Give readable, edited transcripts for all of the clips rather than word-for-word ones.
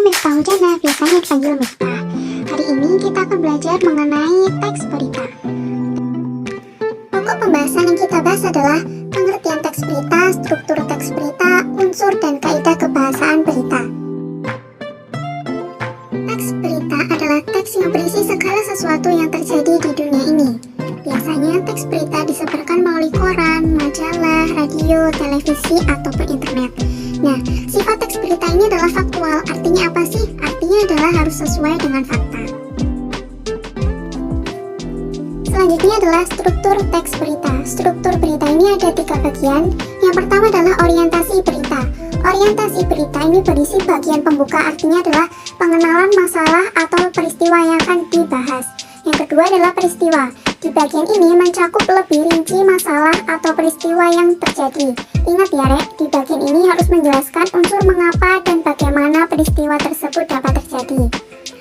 Miftah Hujana, biasanya dipanggil Miftah. Hari ini kita akan belajar mengenai teks berita. Pokok pembahasan yang kita bahas adalah pengertian teks berita, struktur teks berita, unsur dan kaidah kebahasaan berita. Teks berita adalah teks yang berisi segala sesuatu yang terjadi di dunia ini. Biasanya teks berita disebarkan melalui koran, majalah, radio, televisi, ataupun internet. Nah, sifat teks berita ini adalah faktual. Artinya apa sih? Artinya adalah harus sesuai dengan fakta. Selanjutnya adalah struktur teks berita. Struktur berita ini ada 3 bagian. Yang pertama adalah orientasi berita. Orientasi berita ini berisi bagian pembuka, artinya adalah pengenalan masalah atau peristiwa yang akan dibahas. Yang kedua adalah peristiwa. Di bagian ini mencakup lebih rinci masalah atau peristiwa yang terjadi. Ingat ya Rek, di bagian ini harus menjelaskan unsur mengapa dan bagaimana peristiwa tersebut dapat terjadi.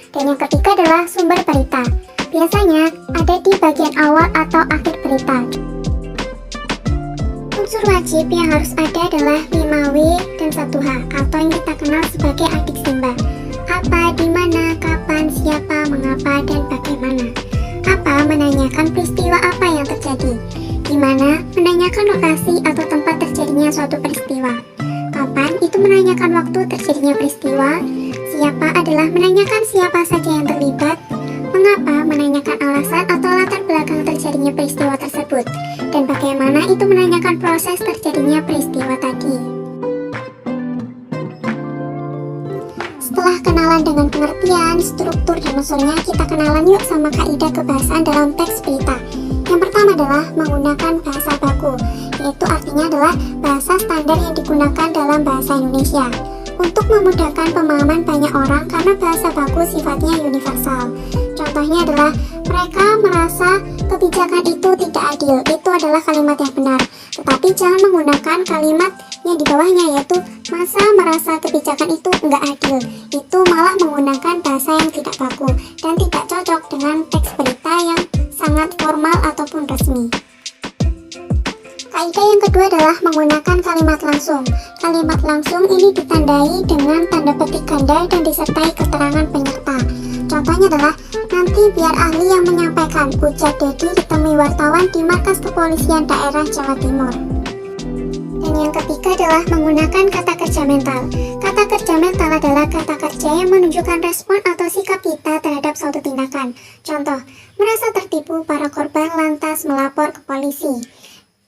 Dan yang ketiga adalah sumber berita. Biasanya ada di bagian awal atau akhir berita. Unsur wajib yang harus ada adalah 5W dan 1H atau yang kita kenal sebagai adik simba. Apa, di mana, kapan, siapa, mengapa, dan bagaimana. Apa, menanyakan peristiwa apa yang terjadi. Di mana, menanyakan lokasi atau tempat terjadinya suatu peristiwa. Kapan, itu menanyakan waktu terjadinya peristiwa. Siapa adalah menanyakan siapa saja yang terlibat. Mengapa, menanyakan alasan atau latar belakang terjadinya peristiwa tersebut. Dan bagaimana, itu menanyakan proses terjadinya peristiwa tadi. Setelah kenalan dengan pengertian, struktur, dan unsurnya, kita kenalan yuk sama kaidah kebahasaan dalam teks berita. Yang pertama adalah menggunakan bahasa baku, yaitu artinya adalah bahasa standar yang digunakan dalam bahasa Indonesia. Untuk memudahkan pemahaman banyak orang karena bahasa baku sifatnya universal. Contohnya adalah mereka merasa kebijakan itu tidak adil. Itu adalah kalimat yang benar. Tetapi jangan menggunakan kalimat yang di bawahnya, yaitu masa merasa kebijakan itu enggak adil. Itu malah menggunakan bahasa yang tidak baku dan tidak cocok dengan teks berita yang sangat formal ataupun resmi. Kaidah yang kedua adalah menggunakan kalimat langsung. Kalimat langsung ini ditandai dengan tanda petik ganda dan disertai keterangan penyerta. Contohnya adalah, nanti biar ahli yang menyampaikan, ujar Dedi ditemui wartawan di markas kepolisian daerah Jawa Timur. Dan yang ketiga adalah menggunakan kata kerja mental. Kata kerja mental adalah kata kerja yang menunjukkan respon atau sikap kita terhadap suatu tindakan. Contoh, merasa tertipu, para korban lantas melapor ke polisi.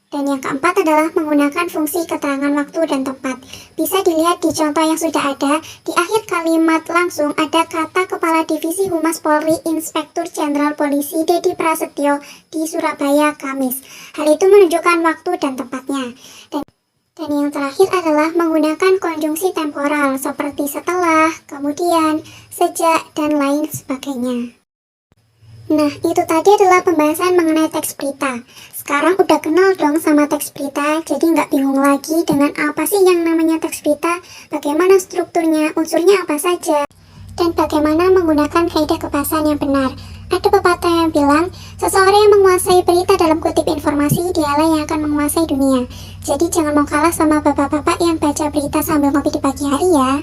Dan yang keempat adalah menggunakan fungsi keterangan waktu dan tempat. Bisa dilihat di contoh yang sudah ada. Di akhir kalimat langsung ada kata Kepala Divisi Humas Polri Inspektur Jenderal Polisi Dedi Prasetyo di Surabaya, Kamis. Hal itu menunjukkan waktu dan tempatnya. Dan yang terakhir adalah menggunakan konjungsi temporal seperti setelah, kemudian, sejak, dan lain sebagainya. Nah, itu tadi adalah pembahasan mengenai teks berita. Sekarang udah kenal dong sama teks berita, jadi nggak bingung lagi dengan apa sih yang namanya teks berita, bagaimana strukturnya, unsurnya apa saja, dan bagaimana menggunakan kaidah kebahasaan yang benar. Ada pepatah yang bilang, seseorang yang menguasai berita dalam kutip informasi, dialah yang akan menguasai dunia. Jadi jangan mau kalah sama bapak-bapak yang baca berita sambil ngopi di pagi hari ya.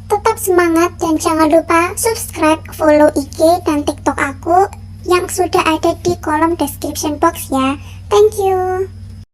Tetap semangat dan jangan lupa subscribe, follow IG dan TikTok aku yang sudah ada di kolom description box ya. Thank you.